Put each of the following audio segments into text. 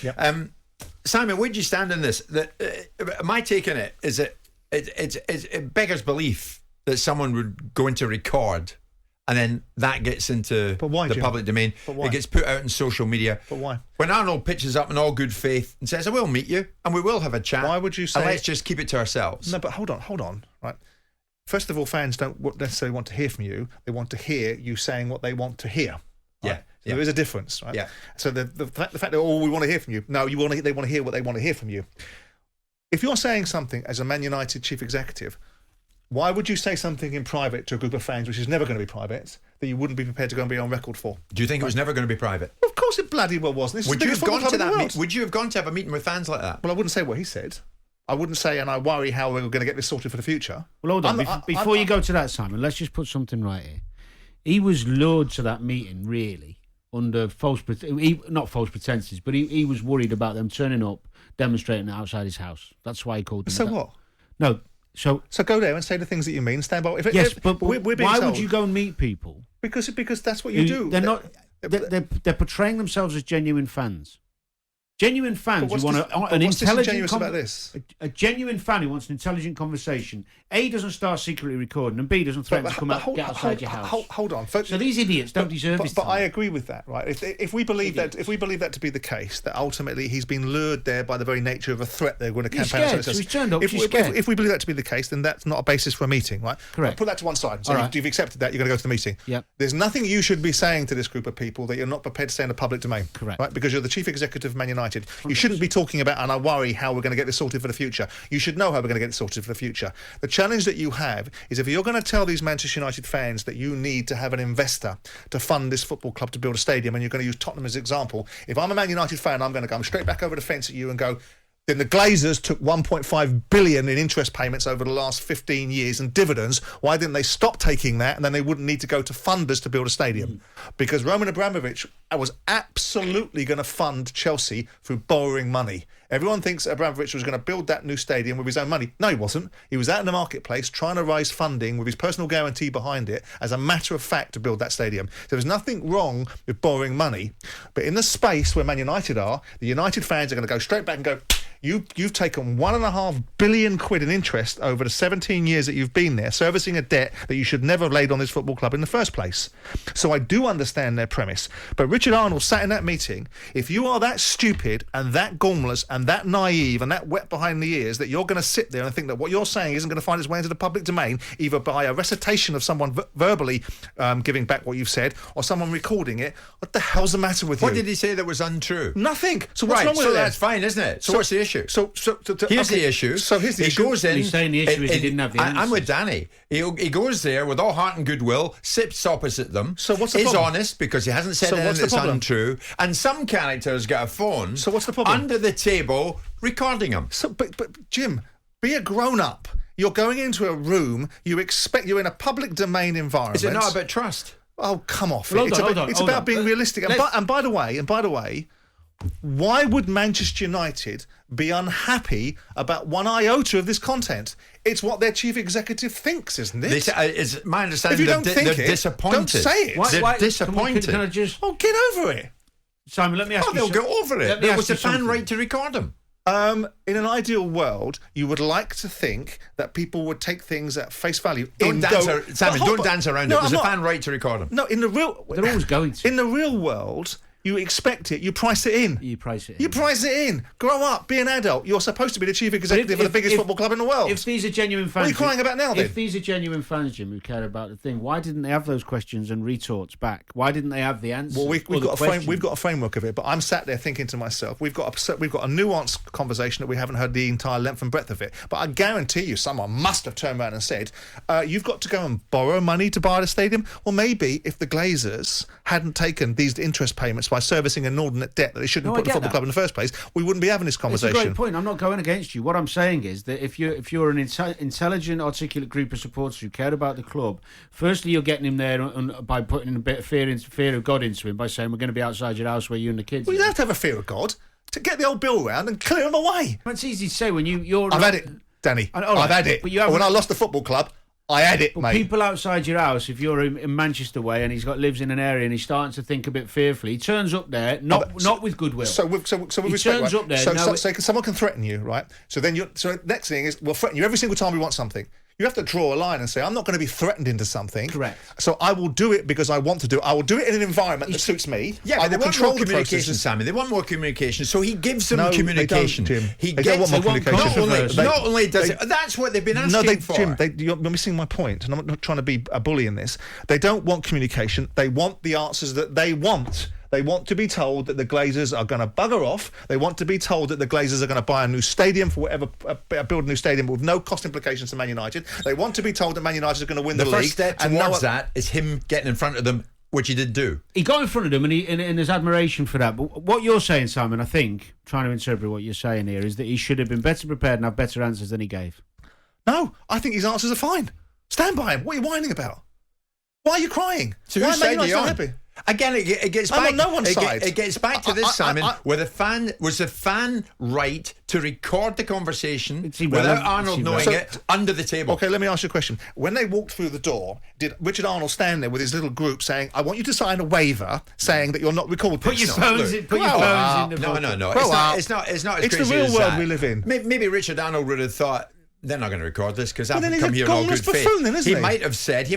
Yep. Simon, where do you stand on this? My take on it is that it beggars belief that someone would go into record and then that gets into the public domain. It gets put out on social media. But why? When Arnold pitches up in all good faith and says, I will meet you and we will have a chat. Why would you say... And let's just keep it to ourselves. No, but hold on. Right. First of all, fans don't necessarily want to hear from you. They want to hear you saying what they want to hear. Right? Yeah. So there is a difference, right? Yeah. So the fact that, we want to hear from you. No, they want to hear what they want to hear from you. If you're saying something as a Man United chief executive, why would you say something in private to a group of fans, which is never going to be private, that you wouldn't be prepared to go and be on record for? Do you think it was never going to be private? Of course it bloody well wasn't. Would you have gone to that? Would you have gone to have a meeting with fans like that? Well, I wouldn't say what he said. I wouldn't say, and I worry how we're going to get this sorted for the future. Well, hold on. Before you go to that, Simon, let's just put something right here. He was lured to that meeting, really, under not false pretenses, but he was worried about them turning up, demonstrating outside his house. That's why he called them. So what? No. So go there and say the things that you mean. Stand by. But why would you go and meet people? Because that's what you do. They're not. They're portraying themselves as genuine fans. Genuine fans who want an intelligent about this? A genuine fan who wants an intelligent conversation. A, doesn't start secretly recording, and B, doesn't threaten to come out get outside your house. Hold on. So these idiots don't deserve this. But I agree with that, right? If we believe that to be the case, that ultimately he's been lured there by the very nature of a threat they're going to campaign. So he's turned up. If we believe that to be the case, then that's not a basis for a meeting, right? Correct. Put that to one side. So you've accepted that. You're going to go to the meeting. Yep. There's nothing you should be saying to this group of people that you're not prepared to say in the public domain. Correct. Right? Because you're the chief executive of Man United. You shouldn't be talking about, and I worry how we're going to get this sorted for the future. You should know how we're going to get it sorted for the future. The challenge that you have is if you're going to tell these Manchester United fans that you need to have an investor to fund this football club to build a stadium, and you're going to use Tottenham as an example, if I'm a Man United fan, I'm going to come straight back over the fence at you and go, then the Glazers took 1.5 billion in interest payments over the last 15 years and dividends. Why didn't they stop taking that, and then they wouldn't need to go to funders to build a stadium? Because Roman Abramovich was absolutely going to fund Chelsea through borrowing money. Everyone thinks Abramovich was going to build that new stadium with his own money. No, he wasn't. He was out in the marketplace trying to raise funding with his personal guarantee behind it as a matter of fact to build that stadium. So there's nothing wrong with borrowing money. But in the space where Man United are, the United fans are going to go straight back and go, You've taken £1.5 billion in interest over the 17 years that you've been there, servicing a debt that you should never have laid on this football club in the first place. So I do understand their premise. But Richard Arnold sat in that meeting. If you are that stupid and that gormless and that naive and that wet behind the ears that you're going to sit there and think that what you're saying isn't going to find its way into the public domain, either by a recitation of someone verbally giving back what you've said or someone recording it, what the hell's the matter with you? What did he say that was untrue? Nothing. So what's wrong with it? So that's fine, isn't it? So what's the issue? Here's the issue. So here's the issue. He goes in. He's saying the issue is he didn't have the answers. I'm with Danny. He goes there with all heart and goodwill, sits opposite them. So what's the problem? problem? Is honest because he hasn't said anything that's untrue. And some characters got a phone. So what's the problem? Under the table, recording him. So, but Jim, be a grown up. You're going into a room. You're in a public domain environment. Is it not about trust? Oh, come off! Well, it's about being realistic. And by the way, why would Manchester United be unhappy about one iota of this content? It's what their chief executive thinks, isn't it? It's my understanding. If you don't think they're it, disappointed. don't say it. They're disappointed. Can I just... Oh, get over it. Simon, let me ask you... they'll get over it. There was a fan right to record them. In an ideal world, you would like to think that people would take things at face value. Don't dance around it. There's a fan right to record them. No, in the real... They're always going to. In the real world... You expect it. You price it in. You price it in. Grow up. Be an adult. You're supposed to be the chief executive of the biggest football club in the world. If these are genuine fans... What are you crying about now, then? If these are genuine fans, Jim, who care about the thing, why didn't they have those questions and retorts back? Why didn't they have the answers? Well, we've got a framework of it, but I'm sat there thinking to myself, we've got a nuanced conversation that we haven't heard the entire length and breadth of it. But I guarantee you someone must have turned around and said, you've got to go and borrow money to buy the stadium. Well, maybe if the Glazers hadn't taken these interest payments by servicing an inordinate debt that they shouldn't put the football club in the first place, we wouldn't be having this conversation. It's a great point. I'm not going against you. What I'm saying is that if you're an intelligent, articulate group of supporters who care about the club, firstly you're getting him there by putting a bit of fear of God into him by saying we're going to be outside your house where you and the kids. Well, you don't have to have a fear of God to get the old bill round and clear him away. Well, it's easy to say when you're. I've had it, Danny. I've had it. But when I lost the football club, I had it, But mate. people outside your house, if you're in Manchester way and lives in an area and he's starting to think a bit fearfully, he turns up there, not with goodwill. So with He respect, turns right? up there, So no- someone can threaten you, right? So next thing is, we'll threaten you every single time we want something. You have to draw a line and say, I'm not going to be threatened into something. Correct. So I will do it because I want to do it. I will do it in an environment that suits me. Yeah, I but they will want control more the communication, processes. Simon. They want more communication, so he gives them No, communication. They don't, Jim. He They gets don't want more they want communication. controversy. not only does it, that's what they've been asking for. Jim, you're missing my point, and I'm not trying to be a bully in this. They don't want communication. They want the answers that they want. They want to be told that the Glazers are going to bugger off. They want to be told that the Glazers are going to buy a new stadium for whatever, build a new stadium with no cost implications to Man United. They want to be told that Man United are going to win the league. The first step towards that is him getting in front of them, which he did do. He got in front of them, and there's admiration for that. But what you're saying, Simon, I think, trying to interpret what you're saying here, is that he should have been better prepared and have better answers than he gave. No, I think his answers are fine. Stand by him. What are you whining about? Why are you crying? So Why whose are Man side are United you not on? happy? Again, it gets I'm back. on no one's side. It gets back to this, Simon, where the fan was the fan right to record the conversation It's irrelevant. without Arnold It's knowing irrelevant. it under the table. Okay, let me ask you a question. When they walked through the door, did Richard Arnold stand there with his little group saying, I want you to sign a waiver saying that you're not recording Put your phones in. Put your grow phones up. in the No, book. no, no. Grow up. It's not as It's the crazy real as world that. we live in. Maybe Richard Arnold would have thought, they're not going to record this because I've then he's come a here in all goneless good faith. buffoon then, isn't he? might have said,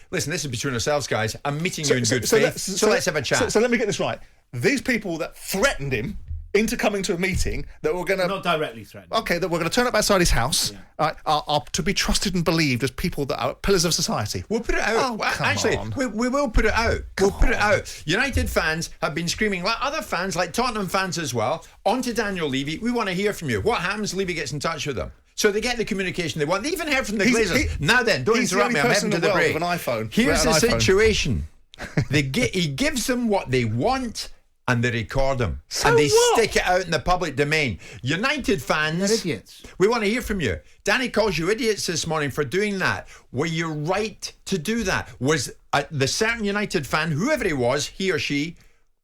listen, this is between ourselves, guys. I'm meeting you in good faith. So let's have a chat. So let me get this right. These people that threatened him into coming to a meeting that were going to... Not directly threatened. Okay, that we're going to turn up outside his house, are to be trusted and believed as people that are pillars of society. We'll put it out. Oh, come Actually, on. we will put it out. We'll put it out. United fans have been screaming, like other fans, like Tottenham fans as well, onto Daniel Levy. We want to hear from you. What happens? Levy gets in touch with them. So they get the communication they want. They even heard from the Glazers. Now then, don't he's the interrupt me. only I'm person heading to in the the break. world with an iPhone. Here's the Without an iPhone. situation. He gives them what they want, and they record them. So and they what? stick it out in the public domain. United fans... They're idiots. We want to hear from you. Danny calls you idiots this morning for doing that. Were you right to do that? Was the certain United fan, whoever he was, he or she,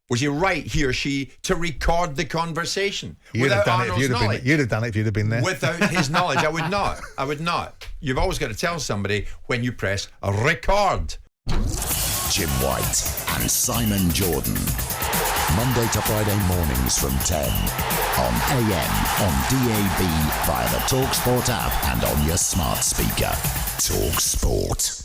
was he right, he or she, to record the conversation? You'd have without done it if Arnold's you'd have knowledge? been. You'd have done it if you'd have been there. Without his knowledge, I would not. I would not. You've always got to tell somebody when you press record. Jim White and Simon Jordan. Monday to Friday mornings from 10 on AM, on DAB, via the talkSPORT app and on your smart speaker. talkSPORT.